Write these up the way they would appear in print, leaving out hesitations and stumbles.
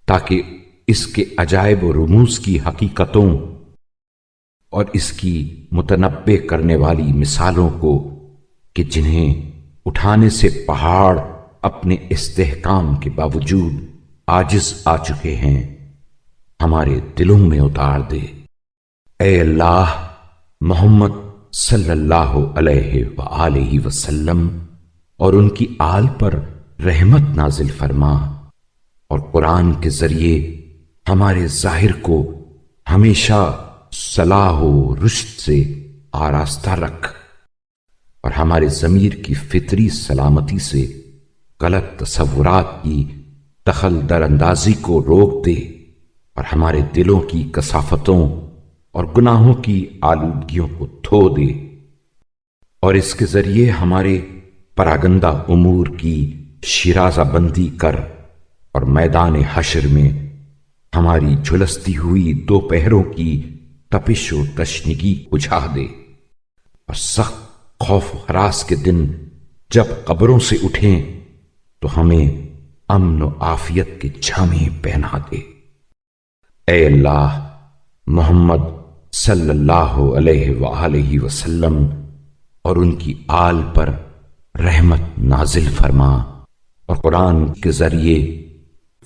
تاکہ اس کے عجائب و رموز کی حقیقتوں اور اس کی متنبع کرنے والی مثالوں کو کہ جنہیں اٹھانے سے پہاڑ اپنے استحکام کے باوجود عاجز آ چکے ہیں، ہمارے دلوں میں اتار دے۔ اے اللہ، محمد صلی اللہ علیہ وآلہ وسلم اور ان کی آل پر رحمت نازل فرما، اور قرآن کے ذریعے ہمارے ظاہر کو ہمیشہ صلاح و رشد سے آراستہ رکھ، اور ہمارے ضمیر کی فطری سلامتی سے غلط تصورات کی دخل در اندازی کو روک دے، اور ہمارے دلوں کی کثافتوں اور گناہوں کی آلودگیوں کو دھو دے، اور اس کے ذریعے ہمارے پراگندہ امور کی شیرازہ بندی کر، اور میدان حشر میں ہماری جھلستی ہوئی دوپہروں کی تپش و تشنگی بجھا دے، اور سخت خوف و ہراس کے دن جب قبروں سے اٹھیں تو ہمیں امن و عافیت کے جامے پہنا دے۔ اے اللہ، محمد صلی اللہ علیہ وآلہ وسلم اور ان کی آل پر رحمت نازل فرما، اور قرآن کے ذریعے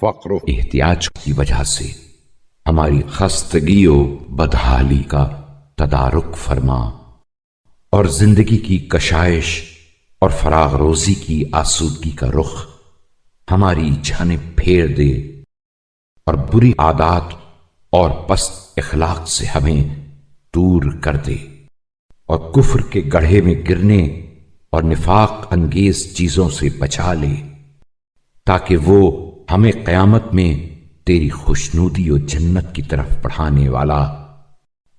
فقر و احتیاج کی وجہ سے ہماری خستگی و بدحالی کا تدارک فرما، اور زندگی کی کشائش اور فراغ روزی کی آسودگی کا رخ ہماری جانب پھیر دے، اور بری عادات اور پست اخلاق سے ہمیں دور کر دے، اور کفر کے گڑھے میں گرنے اور نفاق انگیز چیزوں سے بچا لے، تاکہ وہ ہمیں قیامت میں تیری خوشنودی و جنت کی طرف بڑھانے والا